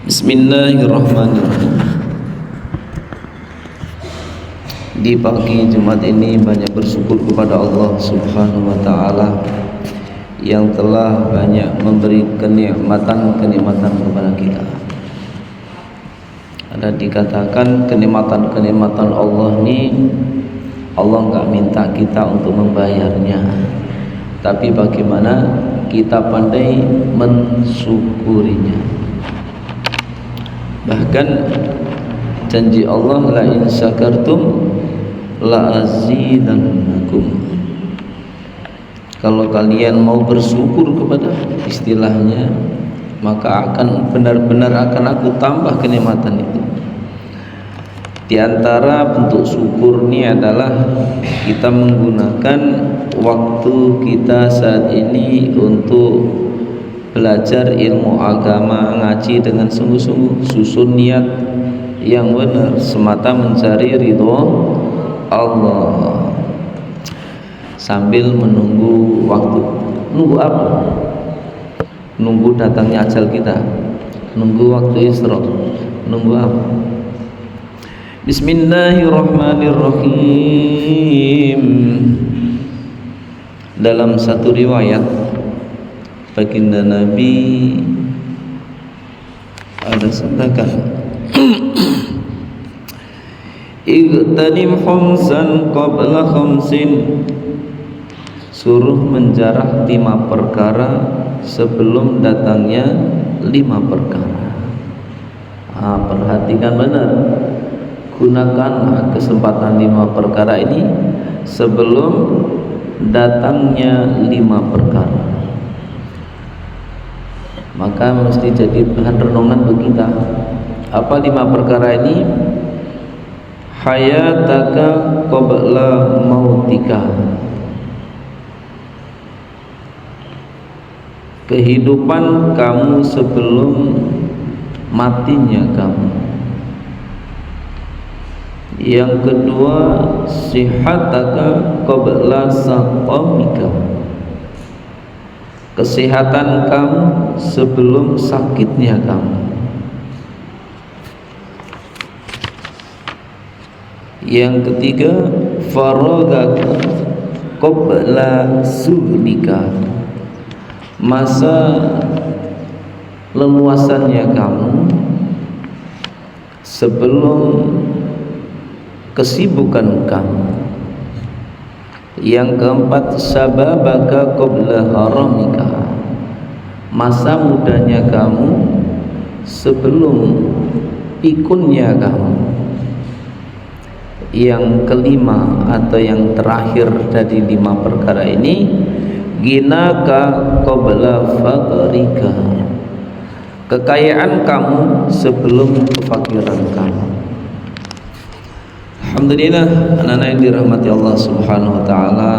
Bismillahirrahmanirrahim. Di pagi Jumat ini banyak bersyukur kepada Allah Subhanahu wa taala yang telah banyak memberi kenikmatan-kenikmatan kepada kita. Ada dikatakan kenikmatan-kenikmatan Allah ini Allah enggak minta kita untuk membayarnya, tapi bagaimana kita pandai mensyukurinya. Bahkan janji Allah, la in syakartum la azidannakum. Kalau kalian mau bersyukur kepada istilahnya, maka akan benar-benar akan aku tambah kenikmatan itu. Di antara bentuk syukur ini adalah kita menggunakan waktu kita saat ini untuk belajar ilmu agama, ngaji dengan sungguh-sungguh, susun niat yang benar semata mencari ridho Allah, sambil menunggu waktu. Nunggu apa? Nunggu datangnya ajal kita, nunggu waktu Isra, nunggu apa? Bismillahirrahmanirrahim. Dalam satu riwayat baginda Nabi ada sabdakan, igtanim khamsan qabla khamsin, suruh menjarah 5 perkara sebelum datangnya 5 perkara. Perhatikan benar, gunakan kesempatan 5 perkara ini sebelum datangnya 5 perkara. Maka mesti jadi bahan renungan bagi kita. Apa 5 perkara ini? Hayataka qabla mautika, kehidupan kamu sebelum matinya kamu. Yang kedua, sihataka qabla saqamika, kesehatan kamu sebelum sakitnya kamu. Yang ketiga, faragaka qabla suhlika, masa leluasannya kamu sebelum kesibukan kamu. Yang keempat, sababaka qabla haramika, masa mudanya kamu sebelum pikunnya kamu. Yang kelima atau yang terakhir dari 5 perkara ini, ginaka qabla faqrika, kekayaan kamu sebelum kefakiran kamu. Alhamdulillah, anak-anak yang dirahmati Allah Subhanahu wa taala,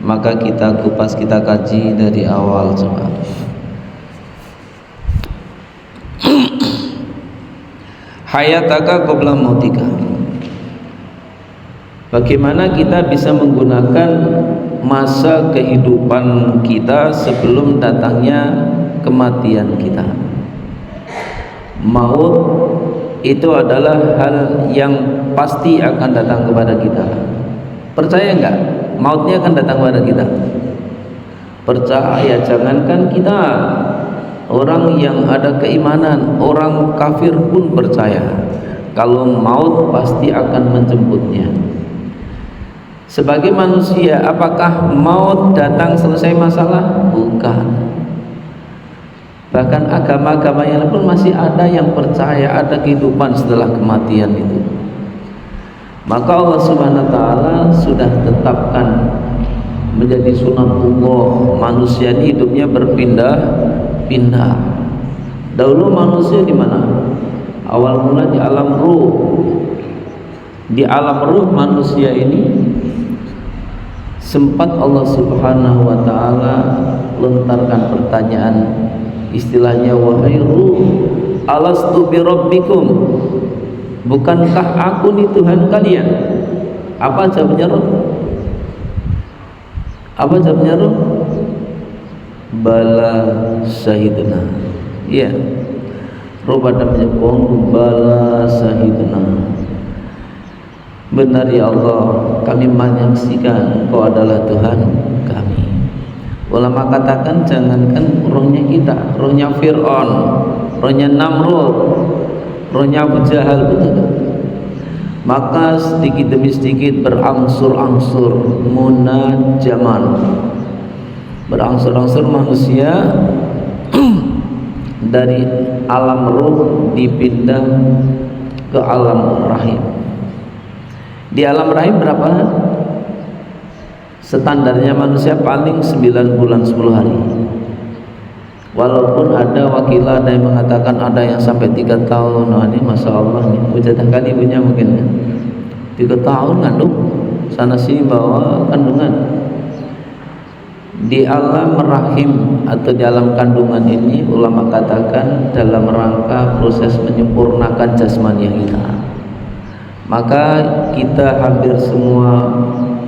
maka kita kupas, kita kaji dari awal coba. Hayataka qabla mautika, bagaimana kita bisa menggunakan masa kehidupan kita sebelum datangnya kematian kita. Maut itu adalah hal yang pasti akan datang kepada kita. Percaya enggak? Mautnya akan datang kepada kita. Percaya, jangankan kita, orang yang ada keimanan, orang kafir pun percaya kalau maut pasti akan menjemputnya. Sebagai manusia, apakah maut datang selesai masalah? Bukan. Bahkan agama-agama yang lain pun masih ada yang percaya ada kehidupan setelah kematian itu. Maka Allah Subhanahu wa taala sudah tetapkan menjadi sunatullah, manusia ini hidupnya berpindah-pindah. Dahulu manusia di mana? Awal mula di alam ruh. Di alam ruh manusia ini sempat Allah Subhanahu wa taala lontarkan pertanyaan, istilahnya, wahai ruh, alastu bi rabbikum, bukankah aku nih Tuhan kalian? Apa jawabnya ruh? Apa jawabnya ruh? Bala syahidna. Iya. Rubada menjawab, bala sahidna. Benar ya Allah, kami menyaksikan Engkau adalah Tuhan kami. Ulama katakan jangankan rohnya kita, rohnya Fir'aun, rohnya Namrud, rohnya Abu Jahal, betul. Maka sedikit demi sedikit berangsur-angsur munajaman, berangsur-angsur manusia dari alam ruh dipindah ke alam rahim. Di alam rahim berapa? Standarnya manusia paling 9 bulan 10 hari. Walaupun ada wakilah ada yang mengatakan ada yang sampai 3 tahun. Nah ini Masya Allah nih, ujian kali ibunya mungkin ya. 3 tahun ngandung, sana sini bawa kandungan. Di alam rahim atau di alam kandungan ini ulama katakan dalam rangka proses menyempurnakan jasmani kita. Maka kita hampir semua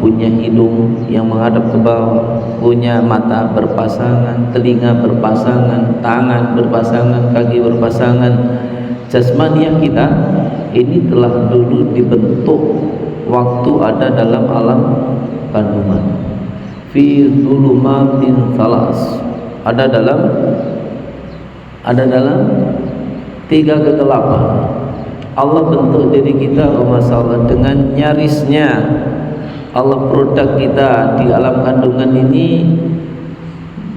punya hidung yang menghadap ke bawah, punya mata berpasangan, telinga berpasangan, tangan berpasangan, kaki berpasangan. Jasmaniah kita ini telah dulu dibentuk waktu ada dalam alam kandungan. Fi dzulumatin thalas, ada dalam 3 kegelapan. Allah bentuk diri kita, masalah dengan nyarisnya. Allah produk kita di alam kandungan ini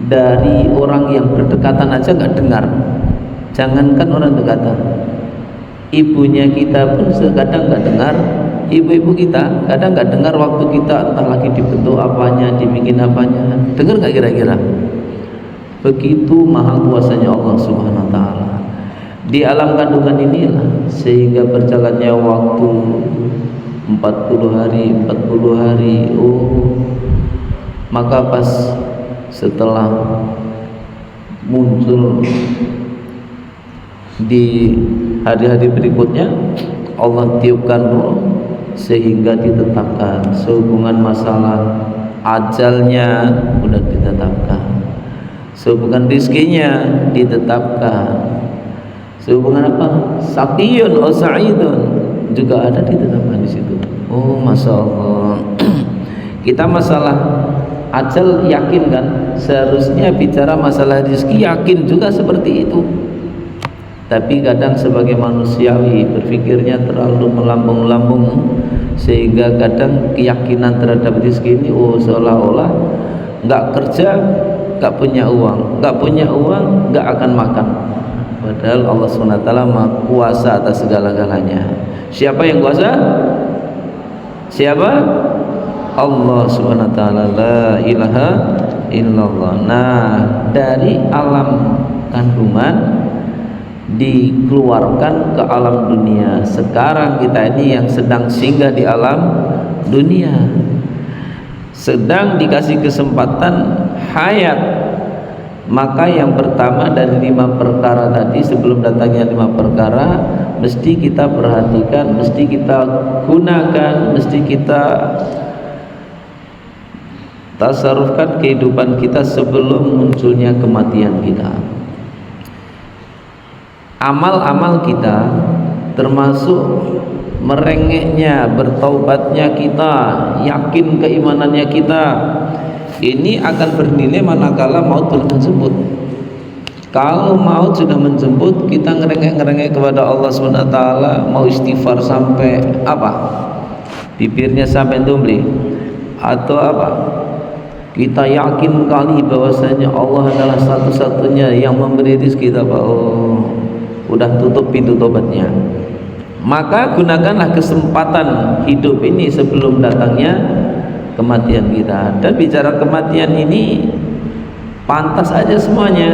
dari orang yang berdekatan aja nggak dengar, jangankan orang dekatan. Ibunya kita pun kadang nggak dengar, ibu-ibu kita kadang nggak dengar waktu kita entah lagi dibentuk apanya, dibikin apanya. Dengar nggak kira-kira? Begitu maha kuasanya Allah Subhanahu Wa Taala. Di alam kandungan inilah sehingga berjalannya waktu 40 hari. Maka pas setelah muncul di hari-hari berikutnya Allah tiupkan roh sehingga ditetapkan sehubungan masalah ajalnya sudah ditetapkan, sehubungan rizkinya ditetapkan, sehubungan apa? Saqiyun atau sa'idun juga ada ditetapkan di situ. Oh, Masya Allah. Kita masalah ajal yakin kan? Seharusnya bicara masalah rezeki yakin juga seperti itu. Tapi kadang sebagai manusiawi berpikirnya terlalu melambung-lambung sehingga kadang keyakinan terhadap rezeki ini seolah-olah nggak kerja nggak punya uang, nggak akan makan. Padahal Allah SWT Maha Kuasa atas segala-galanya. Siapa yang kuasa? Siapa? Allah SWT, la ilaha illallah. Nah, dari alam kandungan dikeluarkan ke alam dunia. Sekarang kita ini yang sedang singgah di alam dunia, sedang dikasih kesempatan hayat. Maka yang pertama dari 5 perkara tadi, sebelum datangnya 5 perkara, mesti kita perhatikan, mesti kita gunakan, mesti kita tasarufkan kehidupan kita sebelum munculnya kematian kita. Amal-amal kita termasuk merengeknya, bertaubatnya kita, yakin keimanannya kita, ini akan bernilai manakala maut belum menjemput. Kalau maut sudah menjemput, kita ngerengek-ngerengek kepada Allah SWT, mau istighfar sampai apa? Bibirnya sampai tumbli atau apa? Kita yakin kali bahwasanya Allah adalah satu-satunya yang memberi rezeki kita. Udah tutup pintu tobatnya. Maka gunakanlah kesempatan hidup ini sebelum datangnya kematian kita. Dan bicara kematian ini pantas aja semuanya.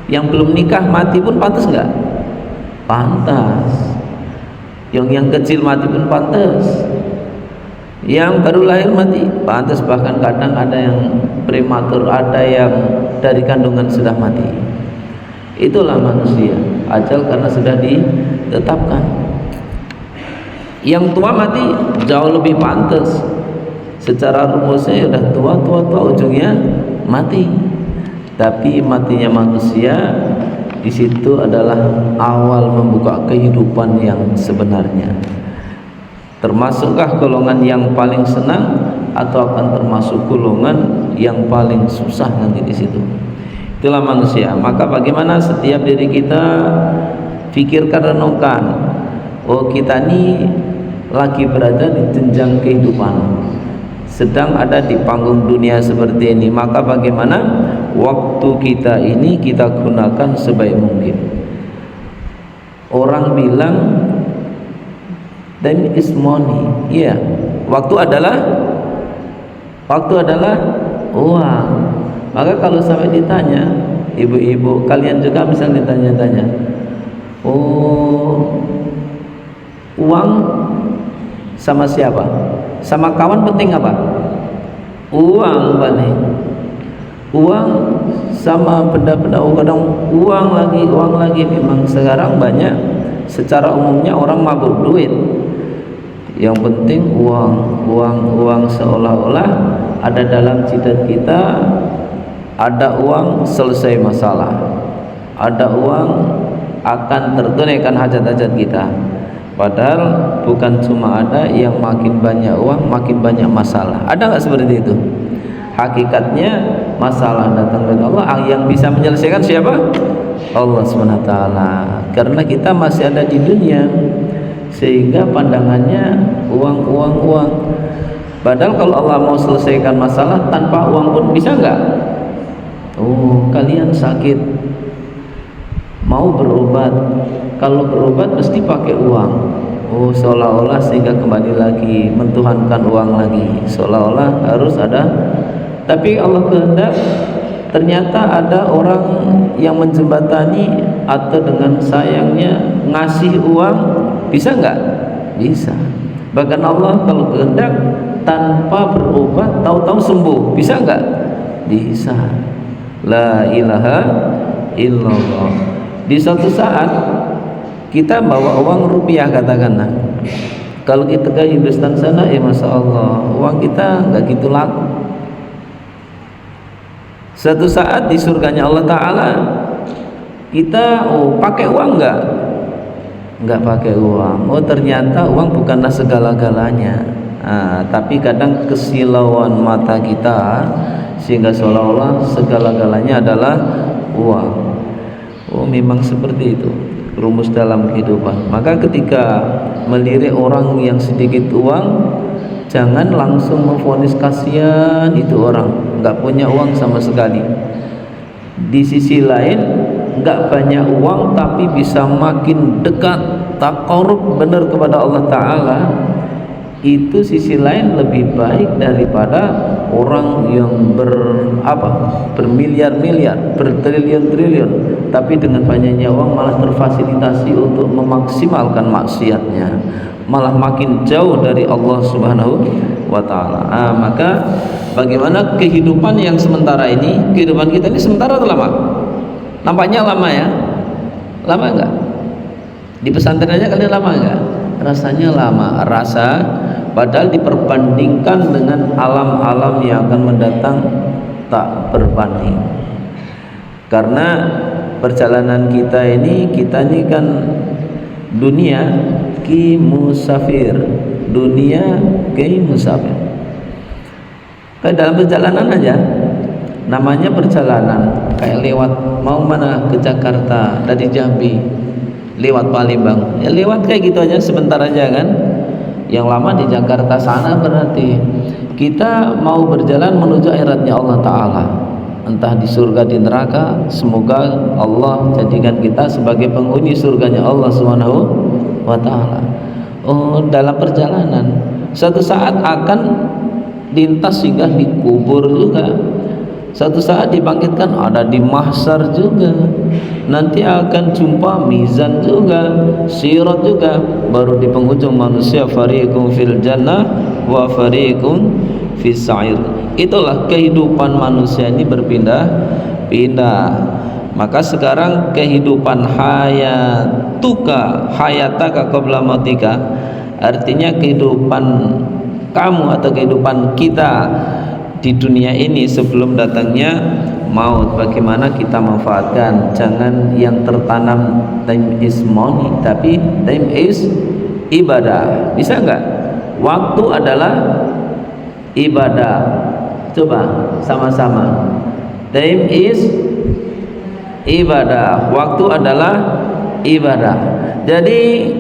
Yang belum nikah mati pun pantas nggak? Pantas. Yang kecil mati pun pantas. Yang baru lahir mati pantas, bahkan kadang ada yang prematur, ada yang dari kandungan sudah mati. Itulah manusia, ajal karena sudah ditetapkan. Yang tua mati jauh lebih pantas. Secara rumusnya sudah tua ujungnya mati. Tapi matinya manusia Di situ adalah awal membuka kehidupan yang sebenarnya. Termasukkah golongan yang paling senang atau akan termasuk golongan yang paling susah nanti di situ? Itulah manusia. Maka bagaimana setiap diri kita pikirkan, renungkan, oh kita ini lagi berada di jenjang kehidupan, sedang ada di panggung dunia seperti ini. Maka bagaimana waktu kita ini kita gunakan sebaik mungkin. Orang bilang time is money. Iya, waktu adalah uang. Maka kalau sampai ditanya, ibu-ibu kalian juga misalnya ditanya-tanya, oh uang sama siapa? Sama kawan penting apa? Uang balik. Uang sama benda-benda, kadang uang lagi. Memang sekarang banyak, secara umumnya orang mabuk duit. Yang penting uang, seolah-olah ada dalam cita kita. Ada uang selesai masalah, ada uang akan tertunaikan hajat-hajat kita. Padahal bukan cuma ada, yang makin banyak uang makin banyak masalah. Ada nggak seperti itu? Hakikatnya masalah datang dari Allah. Yang bisa menyelesaikan siapa? Allah SWT. Karena kita masih ada di dunia, sehingga pandangannya uang. Padahal kalau Allah mau selesaikan masalah tanpa uang pun bisa nggak? Oh, kalian sakit mau berobat, kalau berobat mesti pakai uang. Oh, seolah-olah sehingga kembali lagi mentuhankan uang lagi, seolah-olah harus ada. Tapi Allah kehendak ternyata ada orang yang menjembatani, atau dengan sayangnya ngasih uang. Bisa nggak? Bisa. Bahkan Allah kalau kehendak tanpa berobat tahu-tahu sembuh. Bisa nggak? Bisa. La ilaha illallah. Di suatu saat kita bawa uang rupiah katakanlah, kalau kita ke Hindustan sana, masya Allah uang kita nggak gitu laku. Suatu saat di surganya Allah Ta'ala kita pakai uang nggak pakai uang. Oh, ternyata uang bukanlah segala-galanya. Tapi kadang kesilauan mata kita sehingga seolah-olah segala-galanya adalah uang. Oh, memang seperti itu rumus dalam kehidupan. Maka ketika melirik orang yang sedikit uang, jangan langsung memvonis kasihan itu orang nggak punya uang sama sekali. Di sisi lain, nggak banyak uang tapi bisa makin dekat taqarrub benar kepada Allah Ta'ala, itu sisi lain lebih baik daripada orang yang bermiliar-miliar, bertriliun-triliun, tapi dengan banyaknya uang malah terfasilitasi untuk memaksimalkan maksiatnya, malah makin jauh dari Allah Subhanahu wa Ta'ala. Maka bagaimana kehidupan yang sementara ini, kehidupan kita ini sementara atau lama? Nampaknya lama ya? Lama enggak? Di pesantren aja kalian lama enggak? Rasanya lama, padahal diperbandingkan dengan alam-alam yang akan mendatang tak berbanding. Karena perjalanan kita ini kan dunia ki musafir, dunia ki musafir. Kayak dalam perjalanan aja, namanya perjalanan. Kayak lewat mau mana, ke Jakarta dari Jambi, lewat Palembang, ya lewat kayak gitu aja, sebentar aja kan. Yang lama di Jakarta sana berarti kita mau berjalan menuju akhiratnya Allah Ta'ala, entah di surga di neraka. Semoga Allah jadikan kita sebagai penghuni surganya Allah Subhanahu wa Ta'ala. Oh, dalam perjalanan suatu saat akan lintas hingga dikubur juga, suatu saat dibangkitkan ada di mahsyar juga, nanti akan jumpa mizan juga, sirat juga, baru di penghujung manusia fariqun fil jannah wa fariqun fis sa'ir. Itulah kehidupan manusia ini berpindah-pindah. Maka sekarang kehidupan hayataka qabla mautika, artinya kehidupan kamu atau kehidupan kita di dunia ini sebelum datangnya maut, bagaimana kita manfaatkan. Jangan yang tertanam time is money, tapi time is ibadah. Bisa enggak? Waktu adalah ibadah. Coba sama-sama. Time is ibadah, waktu adalah ibadah. Jadi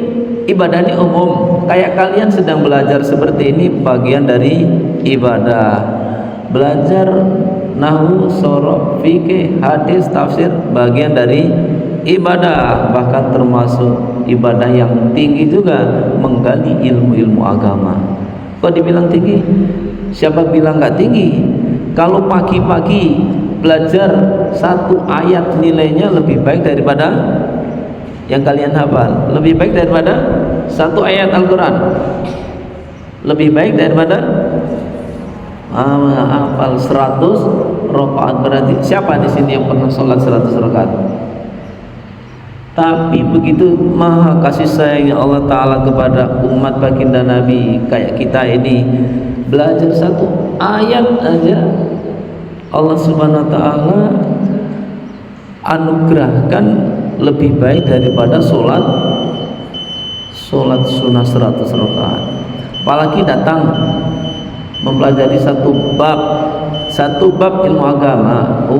ibadah ini umum. Kayak kalian sedang belajar seperti ini, bagian dari ibadah. Belajar nahwu, shoroh, fikih, hadis, tafsir, bagian dari ibadah. Bahkan termasuk ibadah yang tinggi juga, menggali ilmu-ilmu agama. Kok dibilang tinggi? Siapa bilang nggak tinggi? Kalau pagi-pagi belajar satu ayat, nilainya lebih baik daripada yang kalian hafal. Lebih baik daripada satu ayat Al-Quran. Lebih baik daripada hafal 100 rakaat. Berarti siapa di sini yang pernah sholat 100 rakaat? Tapi begitu maha kasih sayangnya Allah Ta'ala kepada umat baginda Nabi kayak kita ini, belajar satu ayat aja Allah Subhanahu Wa Ta'ala anugerahkan lebih baik daripada sholat sunnah 100 rakaat. Apalagi datang mempelajari satu bab ilmu agama,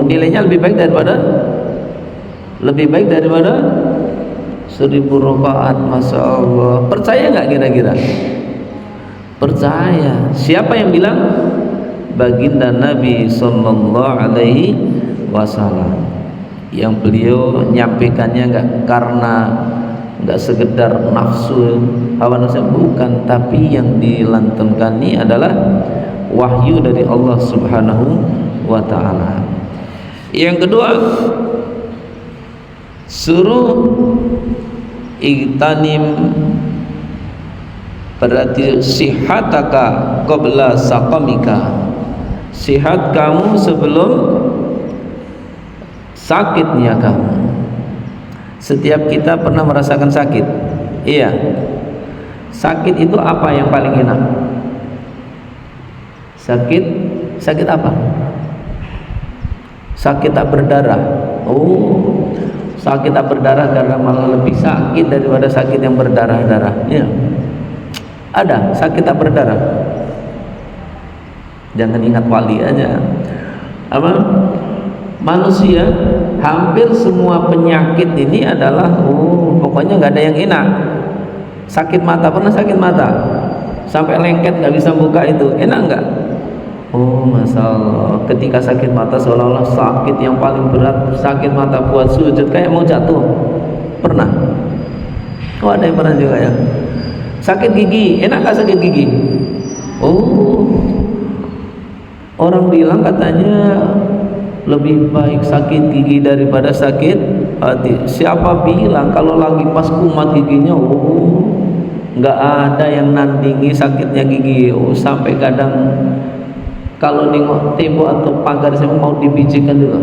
nilainya lebih baik daripada 1000 rakaat. Masya Allah. Percaya nggak kira-kira? Percaya. Siapa yang bilang? Baginda Nabi Sallallahu Alaihi Wasallam, yang beliau nyampaikannya nggak sekedar nafsu hawa nafsu, bukan, tapi yang dilantunkan ini adalah wahyu dari Allah Subhanahu wa Ta'ala. Yang kedua, suruh igtanim, berarti sihataka qabla saqamika, sihat kamu sebelum sakitnya kamu. Setiap kita pernah merasakan sakit. Iya. Sakit itu apa yang paling enak? Sakit apa? Sakit tak berdarah. Sakit tak berdarah karena malah lebih sakit daripada sakit yang berdarah-darah. Iya. Ada sakit tak berdarah. Jangan ingat wali aja. Apa? Manusia hampir semua penyakit ini adalah pokoknya nggak ada yang enak. Sakit mata, pernah sakit mata sampai lengket nggak bisa buka, itu enak nggak? Masalah ketika sakit mata seolah-olah sakit yang paling berat, sakit mata buat sujud kayak mau jatuh. Pernah? Ada yang pernah juga ya. Sakit gigi, enak nggak sakit gigi? Orang bilang katanya lebih baik sakit gigi daripada sakit hati. Siapa bilang? Kalau lagi pas kumat giginya, nggak ada yang nandingi sakitnya gigi. Sampai kadang kalau nengok tembok atau pagar saya mau dibijikan juga.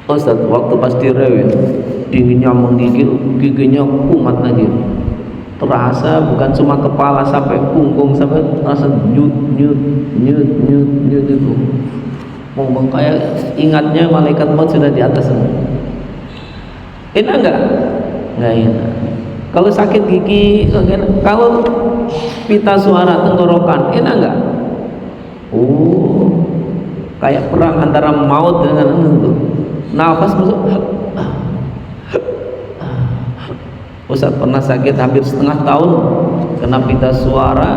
Ustaz, waktu pas direwet dinginnya menggigil, giginya kumat lagi. Terasa bukan cuma kepala sampai punggung, sampai terasa nyut itu. Ngomong kayak ingatnya malaikat maut sudah di atas. Enak nggak? Nggak enak. Kalau sakit gigi, kalau pita suara tenggorokan, enak nggak? Kayak perang antara maut dengan itu. Nafas masuk. Ustaz pernah sakit hampir setengah tahun kena pita suara,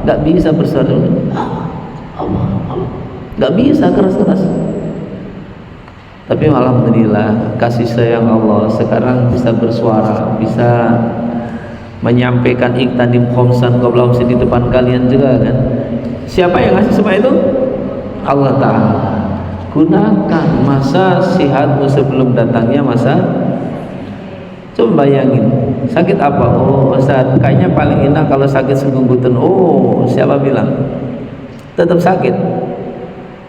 nggak bisa bersuara. Nggak bisa keras-keras. Tapi alhamdulillah kasih sayang Allah, sekarang bisa bersuara, bisa menyampaikan iktanim khomsan qabla khamsin di depan kalian juga kan. Siapa yang ngasih semua itu? Allah Ta'ala. Gunakan masa sihatmu sebelum datangnya masa. Coba bayangin, sakit apa? Ustaz, kayaknya paling enak kalau sakit senggugutan. Siapa bilang? Tetap sakit.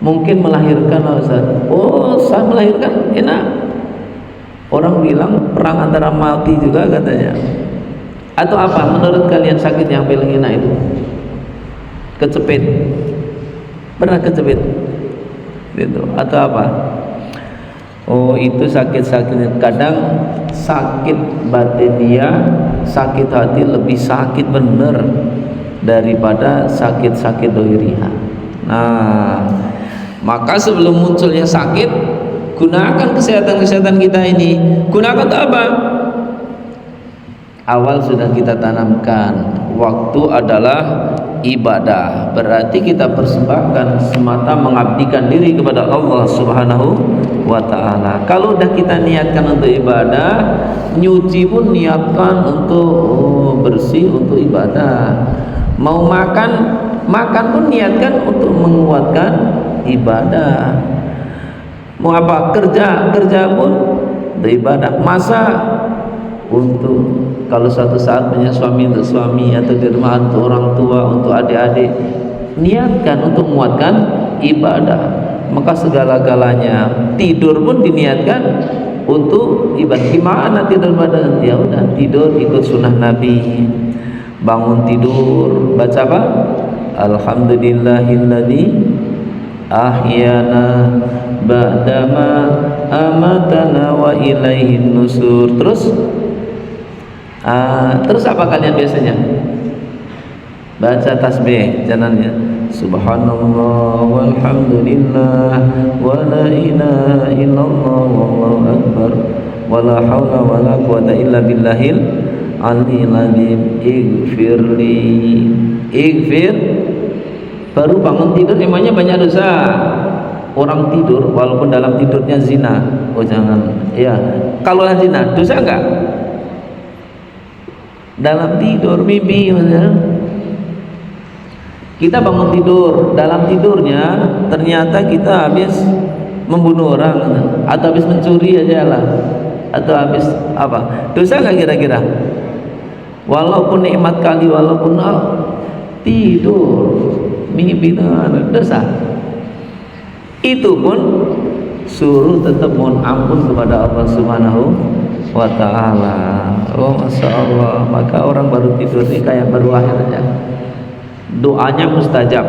Mungkin melahirkan, Ustaz. Saya melahirkan enak. Orang bilang perang antara mati juga katanya. Atau apa menurut kalian sakit yang paling enak itu? Kecepit. Pernah kecepit? gitu. Atau apa? Oh, itu sakit-sakit. Kadang sakit batin dia, sakit hati lebih sakit bener daripada sakit-sakit dohiriha. Nah, maka sebelum munculnya sakit, gunakan kesehatan kita ini. Gunakan untuk apa? Awal sudah kita tanamkan, waktu adalah ibadah, berarti kita persembahkan semata mengabdikan diri kepada Allah Subhanahu wa ta'ala. Kalau udah kita niatkan untuk ibadah, nyuci pun niatkan untuk bersih, untuk ibadah. Mau makan pun niatkan untuk menguatkan ibadah. Mau apa? Kerja pun untuk ibadah. Masa untuk kalau suatu saat punya suami untuk suami, atau di rumah untuk orang tua, untuk adik-adik, niatkan untuk menguatkan ibadah. Maka segala-galanya, tidur pun diniatkan untuk ibadah. Gimana tidur pada? Ya udah, tidur ikut sunnah Nabi. Bangun tidur baca apa? Alhamdulillahilladzi ahyana ba'dama amatana wa ilaihin nusur. Terus apa kalian biasanya? Baca tasbih jangannya. Subhanallah walhamdulillah wa la ilaha illallah wallahu akbar wa la haula wa la quwata illa billahil aliyil azim. Ighfir. Baru bangun tidur emangnya banyak dosa. Orang tidur walaupun dalam tidurnya zina, oh jangan ya. Kalau zina dosa enggak? Dalam tidur mimpi, kita bangun tidur, dalam tidurnya ternyata kita habis membunuh orang, atau habis mencuri aja lah, atau habis apa? Dosa nggak kira-kira? Walaupun nikmat kali, walaupun tidur mimpi dosa, itu pun suruh tetap mohon ampun kepada Allah Subhanahu wa ta'ala. Oh masya Allah. Maka orang baru tidur ini kayak baru lahir aja, doanya mustajab.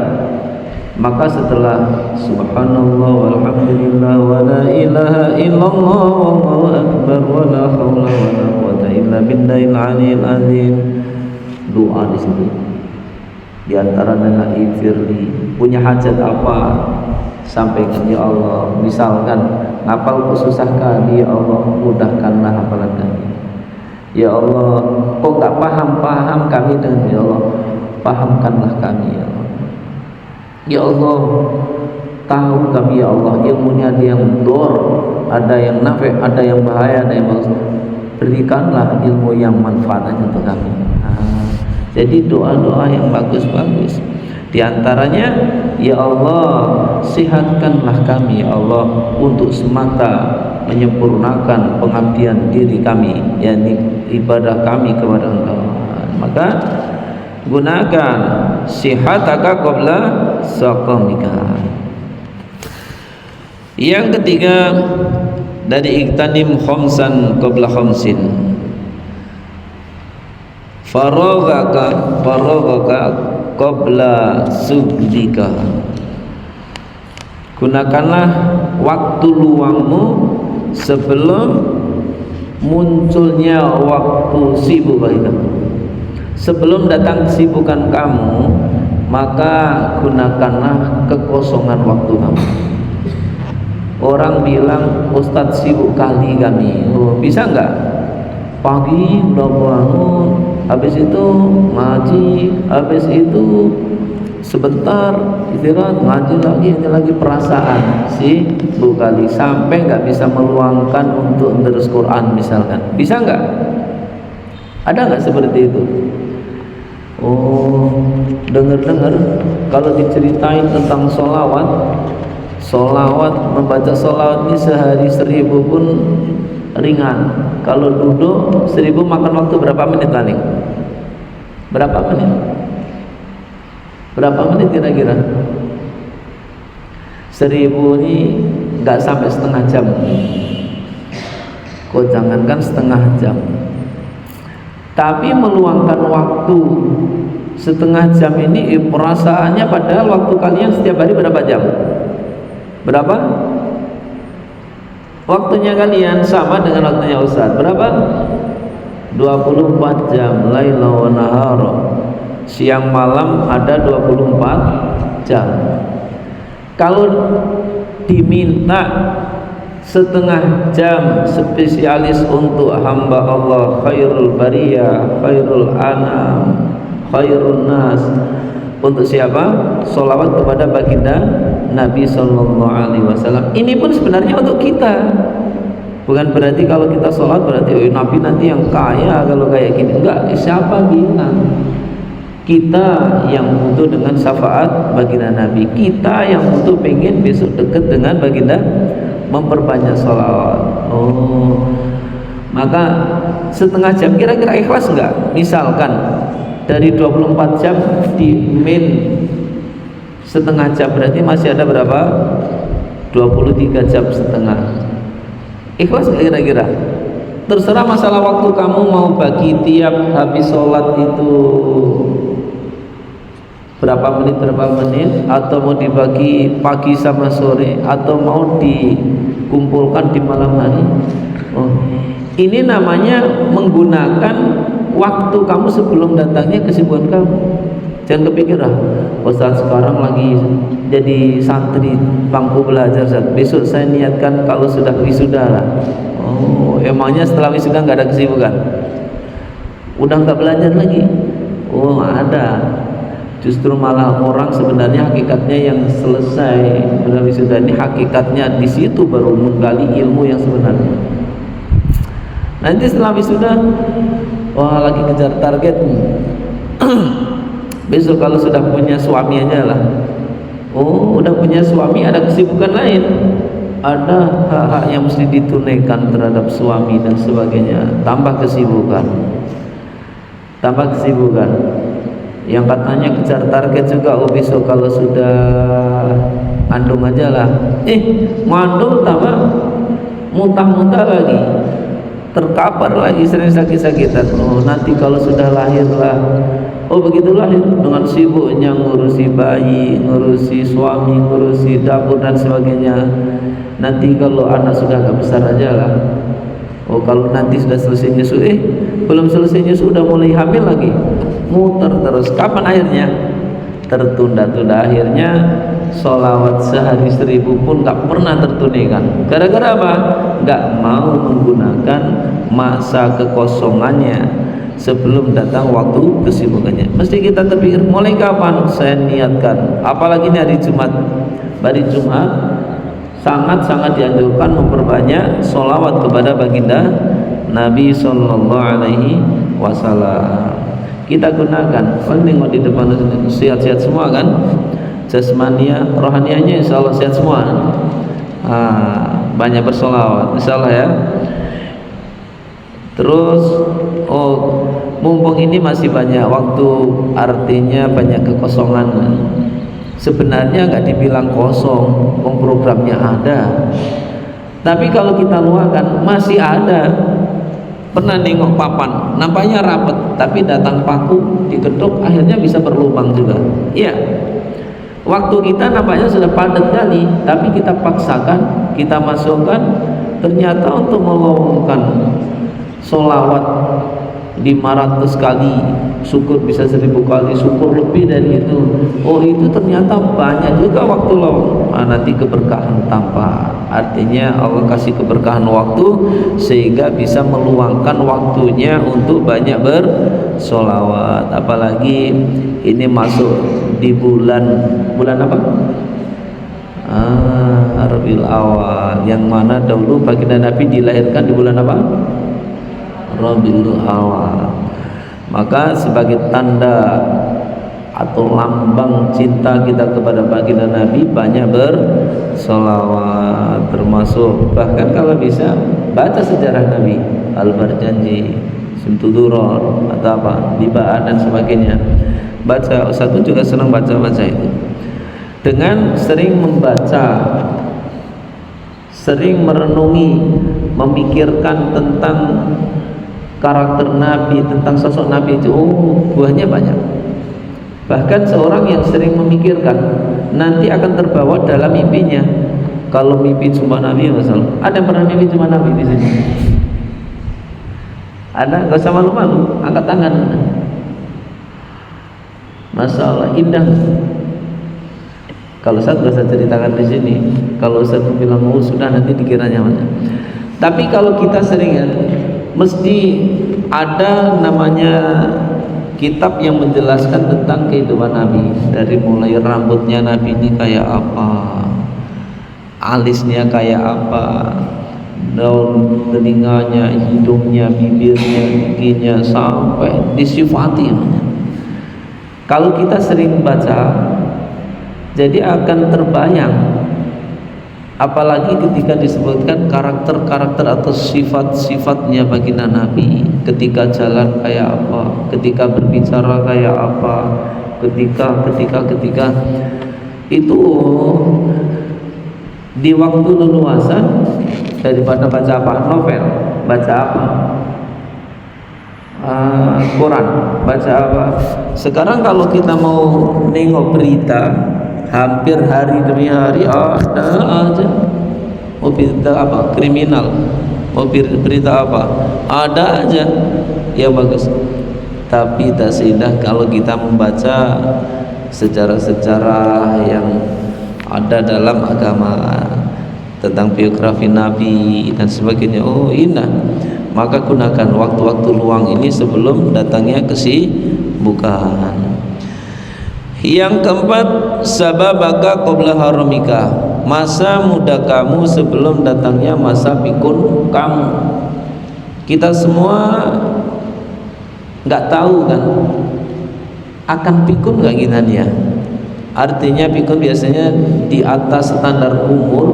Maka setelah subhanallah walhamdulillah wa la ilaha illallah wallahu akbar wa la haula wa la quwata illa billahil aliyil azim, doa di situ. Di antara dengan ifirli, punya hajat apa, sampaikan ya Allah. Misalkan ngapal kok susah kali, ya Allah mudahkanlah hafalan kami. Ya Allah, kok nggak paham kami dengan ya Allah, pahamkanlah kami ya Allah. Ya Allah, tahu kami ya Allah, ilmunya ada yang dor, ada yang nafi, ada yang bahaya, ada yang bagus. Berikanlah ilmu yang manfaatnya untuk kami. Jadi doa-doa yang bagus-bagus. Di antaranya, ya Allah, sehatkanlah kami ya Allah untuk semata menyempurnakan pengabdian diri kami, yakni ibadah kami kepada Engkau. Maka gunakan sihataka qabla saqamika. Yang ketiga, dari iktanim khamsan qabla khamsin. Faragaka qabla sugdika. Gunakanlah waktu luangmu sebelum munculnya waktu sibuk bagi kamu. Sebelum datang kesibukan kamu, maka gunakanlah kekosongan waktu kamu. Orang bilang Ustadz sibuk kali kami. Oh, bisa enggak? Pagi udah bangun, habis itu ngaji, habis itu sebentar istirahat, ngaji lagi perasaan sibuk kali, sampai nggak bisa meluangkan untuk terus Quran misalkan. Bisa nggak? Ada nggak seperti itu? Oh, dengar kalau diceritain tentang sholawat, membaca sholawat ini sehari 1000 pun ringan. Kalau duduk 1000 makan waktu berapa menit paling? Berapa menit kira-kira? 1000 ini nggak sampai setengah jam. Kok jangankan setengah jam, tapi meluangkan waktu setengah jam ini perasaannya, padahal waktu kalian setiap hari berapa jam? Berapa? Waktunya kalian sama dengan waktunya Ustaz. Berapa? 24 jam, laila wa nahara. Siang malam ada 24 jam. Kalau diminta setengah jam spesialis untuk hamba Allah, khairul bariyah, khairul anam, khairun nas, untuk siapa? Sholawat kepada baginda Nabi Sallallahu Alaihi Wasallam. Ini pun sebenarnya untuk kita. Bukan berarti kalau kita sholat berarti Nabi nanti yang kaya kalau kayak gini. Enggak, siapa bilang? Kita yang butuh dengan syafaat baginda Nabi. Kita yang butuh pengen besok dekat dengan baginda, memperbanyak sholawat. Oh, maka setengah jam kira-kira ikhlas enggak? Misalkan dari 24 jam di min setengah jam, berarti masih ada berapa? 23 jam setengah. Ikhlas kira-kira? Terserah masalah waktu, kamu mau bagi tiap habis sholat itu berapa menit, atau mau dibagi pagi sama sore, atau mau dikumpulkan di malam hari. Oh, ini namanya menggunakan waktu kamu sebelum datangnya kesibukan kamu. Jangan kepikiran, Ustaz sekarang lagi jadi santri bangku belajar, besok saya niatkan kalau sudah wisuda lah. Oh, emangnya setelah wisuda nggak ada kesibukan? Udah nggak belajar lagi? Oh, ada. Justru malah orang sebenarnya hakikatnya yang selesai sudah wisuda ini, hakikatnya di situ baru menggali ilmu yang sebenarnya. Nanti setelah wisuda, wah lagi kejar target nih. Besok kalau sudah punya suami aja lah. Oh, udah punya suami, ada kesibukan lain, ada hak-hak yang mesti ditunaikan terhadap suami dan sebagainya. Tambah kesibukan. Yang katanya kejar target juga. Oh, besok kalau sudah ngandung aja lah. Ngandung tambah muntah-muntah lagi, terkapar lagi, sering sakit-sakitan. Oh, nanti kalau sudah lahir lah. Oh, begitu lahir dengan sibuknya ngurusi bayi, ngurusi suami, ngurusi dapur dan sebagainya. Nanti kalau anak sudah agak besar aja lah. Oh, kalau nanti sudah selesai nyusu, belum selesai nyusu udah mulai hamil lagi, muter terus. Kapan akhirnya? Tertunda-tunda. Akhirnya sholawat sehari 1000 pun gak pernah tertunaikan. Gara-gara apa? Gak mau menggunakan masa kekosongannya sebelum datang waktu kesibukannya. Mesti kita terpikir, mulai kapan saya niatkan? Apalagi ini hari Jumat. Hari Jumat sangat-sangat dianjurkan memperbanyak sholawat kepada baginda Nabi Sallallahu Alaihi Wasallam. Kita gunakan, tengok di depan sehat-sehat semua kan, jasmania, rohanianya insya Allah sehat semua. Banyak bersolawat insya Allah ya. Terus, oh, mumpung ini masih banyak waktu, artinya banyak kekosongan. Sebenarnya nggak dibilang kosong, programnya ada. Tapi kalau kita luahkan masih ada. Pernah nengok papan, nampaknya rapet, tapi datang paku diketuk, akhirnya bisa berlubang juga. Iya. Waktu kita nampaknya sudah padat kali, tapi kita paksakan, kita masukkan, ternyata untuk melowongkan sholawat 500 kali, syukur bisa 1000 kali, syukur lebih dari itu. Oh, itu ternyata banyak juga waktu lo. Nanti keberkahan tanpa, artinya Allah kasih keberkahan waktu sehingga bisa meluangkan waktunya untuk banyak bersolawat. Apalagi ini masuk di bulan apa? Rabiul Awal, yang mana dahulu baginda Nabi dilahirkan di bulan apa? Rabiul Awal. Maka sebagai tanda atau lambang cinta kita kepada baginda Nabi, banyak bersolawat. Termasuk bahkan kalau bisa baca sejarah Nabi, Al-Barjanji, Simtuduron atau apa, Libaan dan sebagainya. Baca, satu juga senang baca-baca itu. Dengan sering membaca, sering merenungi, memikirkan tentang karakter Nabi, tentang sosok Nabi itu, buahnya banyak. Bahkan seorang yang sering memikirkan nanti akan terbawa dalam mimpinya. Kalau mimpi cuma Nabi masalah. Ada yang pernah mimpi cuma Nabi di sini? Ada? Gak usah malu-malu, angkat tangan. Masalah indah. Kalau Ustaz gak usah ceritakan di sini. Kalau Ustaz bilang mau sudah nanti dikiranya mana. Tapi kalau kita seringan, mesti ada namanya kitab yang menjelaskan tentang kehidupan Nabi, dari mulai rambutnya Nabi ini kayak apa, alisnya kayak apa, daun telinganya, hidungnya, bibirnya, giginya, sampai disifati. Kalau kita sering baca, jadi akan terbayang, apalagi ketika disebutkan karakter-karakter atau sifat-sifatnya baginda Nabi, ketika jalan kayak apa, ketika berbicara kayak apa, ketika itu di waktu leluasa, daripada baca apa? Novel, baca apa? Quran, baca apa? Sekarang kalau kita mau nengok berita, hampir hari demi hari ada aja. Mau berita apa? Kriminal. Mau berita apa? Ada aja. Ya bagus. Tapi tak seindah kalau kita membaca sejarah-sejarah yang ada dalam agama tentang biografi Nabi dan sebagainya. Oh indah. Maka gunakan waktu-waktu luang ini sebelum datangnya kesibukan. Yang keempat, sababaka qabla haramika, masa muda kamu sebelum datangnya masa pikun kamu. Kita semua nggak tahu kan akan pikun nggak kita dia. Artinya pikun biasanya di atas standar umur,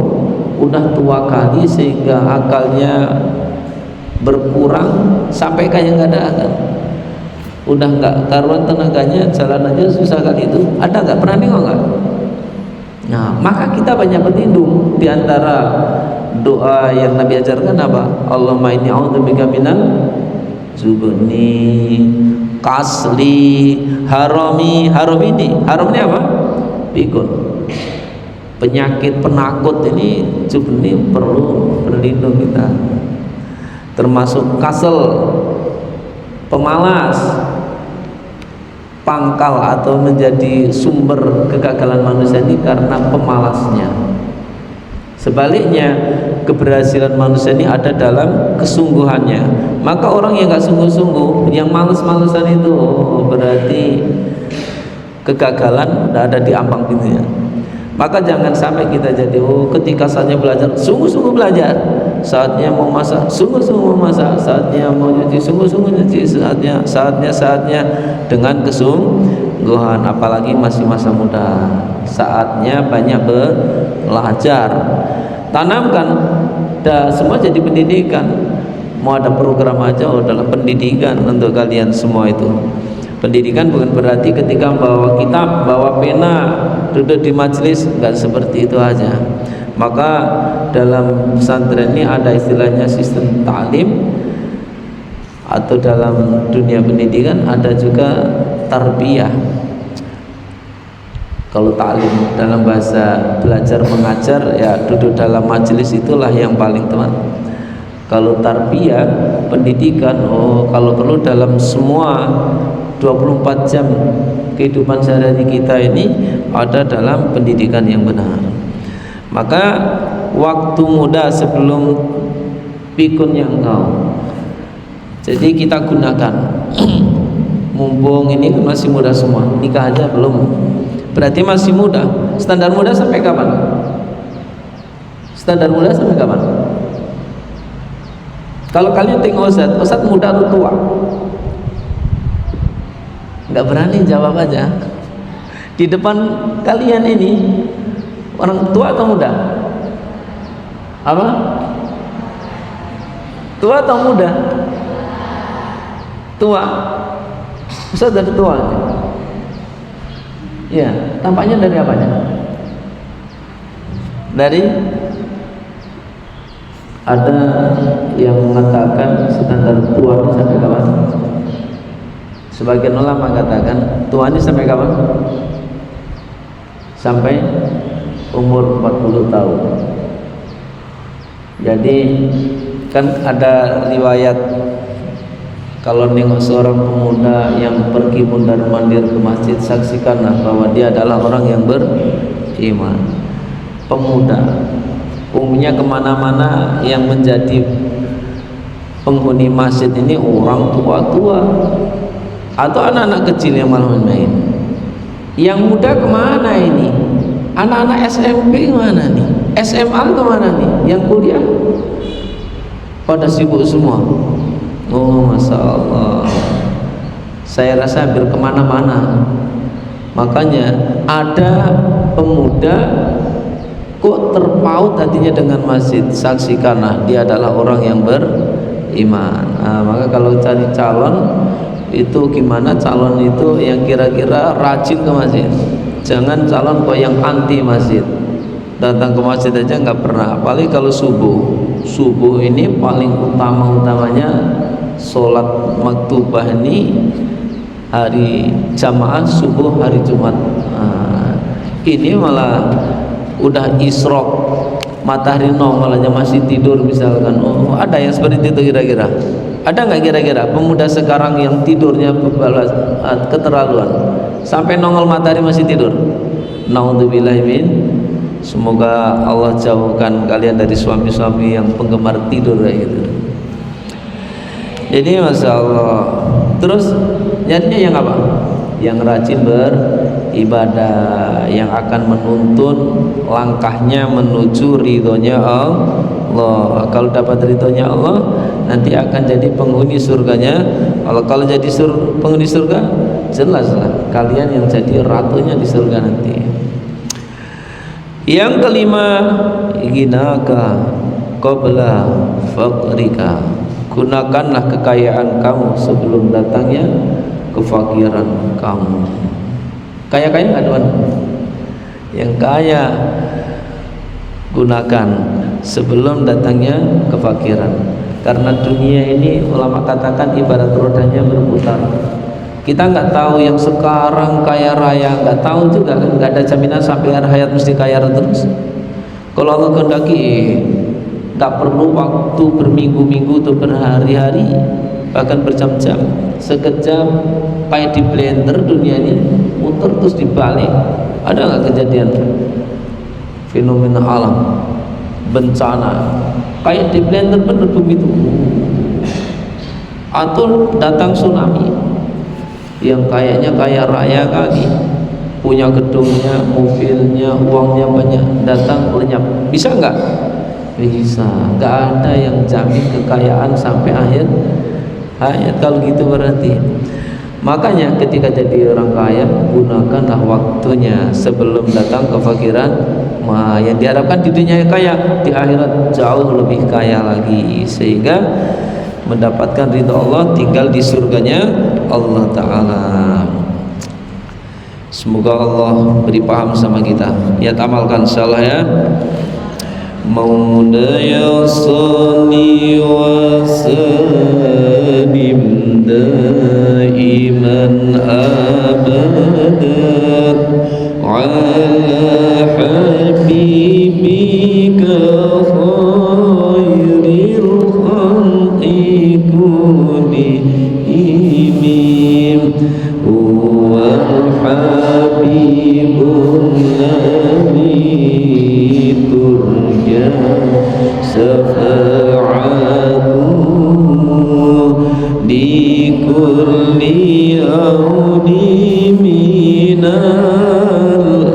udah tua kali sehingga akalnya berkurang sampai kayak nggak ada akal, udah nggak karuan tenaganya, jalan aja susah kali itu. Ada nggak? Pernah nengok nggak? Nah, maka kita banyak berlindung. Di antara doa yang Nabi ajarkan apa? Allahumma inni a'udzubika minal jubni, kasli, harami. Haram ini apa? Pikun. Penyakit penakut ini, jubni, perlu berlindung kita. Termasuk kasel, pemalas, pangkal atau menjadi sumber kegagalan manusia ini karena pemalasnya. Sebaliknya, keberhasilan manusia ini ada dalam kesungguhannya. Maka orang yang nggak sungguh-sungguh, yang males-malesan itu, berarti kegagalan udah ada di ambang pintunya. Maka jangan sampai kita jadi ketika saatnya belajar, sungguh-sungguh belajar. Saatnya mau masak, sungguh-sungguh mau masak. Saatnya mau nyuci, sungguh-sungguh nyuci. Saatnya dengan kesungguhan. Apalagi masih masa muda, saatnya banyak belajar. Tanamkan, semua jadi pendidikan. Mau ada program aja adalah pendidikan untuk kalian semua itu. Pendidikan bukan berarti ketika bawa kitab, bawa pena, duduk di majelis, nggak seperti itu aja. Maka dalam pesantren ini ada istilahnya sistem ta'lim, atau dalam dunia pendidikan ada juga tarbiyah. Kalau ta'lim dalam bahasa belajar mengajar, ya duduk dalam majelis itulah yang paling tepat. Kalau tarbiyah, pendidikan, kalau perlu dalam semua 24 jam kehidupan sehari-hari kita ini ada dalam pendidikan yang benar. Maka waktu muda sebelum pikunnya engkau, jadi kita gunakan. Mumpung ini masih muda semua, nikah aja belum, berarti masih muda. Standar muda sampai kapan? Standar muda sampai kapan? Kalau kalian tengok Ustaz muda atau tua? Nggak berani jawab aja. Di depan kalian ini orang tua atau muda? Apa? Tua atau muda? Tua. Ustaz dari tua. Ya, tampaknya dari apanya? Dari ada yang mengatakan standar tua ini sampai kapan? Sebagian ulama mengatakan tua ini sampai kapan? Sampai umur 40 tahun. Jadi kan ada riwayat kalau nengok seorang pemuda yang pergi mondar-mandir ke masjid, saksikanlah bahwa dia adalah orang yang beriman. Pemuda umumnya kemana-mana yang menjadi penghuni masjid ini orang tua-tua atau anak-anak kecil yang malah main. Yang muda kemana ini? Anak-anak SMP kemana nih? SMA kemana nih? Yang kuliah pada sibuk semua. Oh, Masya Allah. Saya rasa hampir kemana-mana. Makanya ada pemuda kok terpaut hatinya dengan masjid, saksikanlah dia adalah orang yang beriman. Nah, maka kalau cari calon itu gimana? Calon itu yang kira-kira rajin ke masjid. Jangan calon kok yang anti masjid, datang ke masjid aja nggak pernah. Apalagi kalau subuh ini paling utamanya sholat maktubah ini hari jamaah subuh hari Jumat. Nah, ini malah udah isrok, matahari nongol aja masih tidur misalkan. Oh, ada yang seperti itu kira-kira? Ada nggak kira-kira pemuda sekarang yang tidurnya keterlaluan sampai nongol matahari masih tidur? Naudzubillah min. Semoga Allah jauhkan kalian dari suami-suami yang penggemar tidur kayak gitu. Jadi Masya Allah. Terus jadinya yang apa? Yang rajin beribadah, yang akan menuntun langkahnya menuju ridhonya Allah. Kalau dapat ridhonya Allah, nanti akan jadi penghuni surganya Allah. Kalau jadi penghuni surga, jelaslah kalian yang jadi ratunya di surga nanti. Yang kelima, ginaka qabla faqrika. Gunakanlah kekayaan kamu sebelum datangnya kefakiran kamu. Kaya-kaya nggak tuan? Yang kaya gunakan sebelum datangnya kefakiran. Karena dunia ini ulama katakan ibarat rodanya berputar. Kita nggak tahu yang sekarang kaya raya, nggak tahu juga kan, nggak ada jaminan sampai akhir hayat mesti kaya terus. Kalau Allah kehendaki, nggak perlu waktu berminggu-minggu atau berhari-hari, bahkan berjam-jam. Sekejap kayak di blender dunia ini muter terus dibalik. Ada nggak kejadian fenomena alam, bencana kayak di blender bener begitu, atau datang tsunami yang kayaknya kaya raya kali, punya gedungnya, mobilnya, uangnya banyak, datang lenyap. Bisa nggak? Bisa. Nggak ada yang jamin kekayaan sampai akhir hayat. Kalau gitu berarti, makanya ketika jadi orang kaya, gunakanlah waktunya sebelum datang kefakiran. Yang diharapkan di dunia kaya, di akhirat jauh lebih kaya lagi, sehingga mendapatkan ridha Allah, tinggal di surganya Allah Ta'ala. Semoga Allah beri paham sama kita, ya amalkan insyaallah ya. Maulaya salli wa sallim daiman abadan ala habibika khairil khalqi kullihim huwal habibul ladzi turja syafa'atuhu di kulli auni minal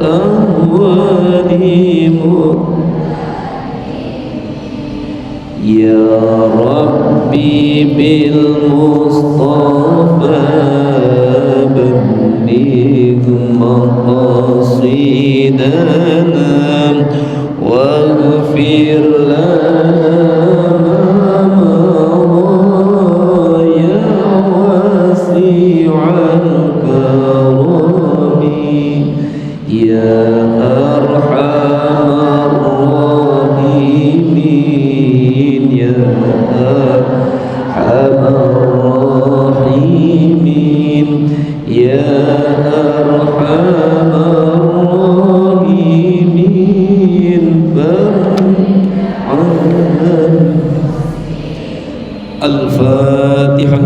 ahwali ya Rabbi bil Mustafa balligh maqasidana waghfir lana ma ya wasi'al karami ya arhamar rahimin ya arhamar rahimin ya arhamar rahimin Al-Fatihah.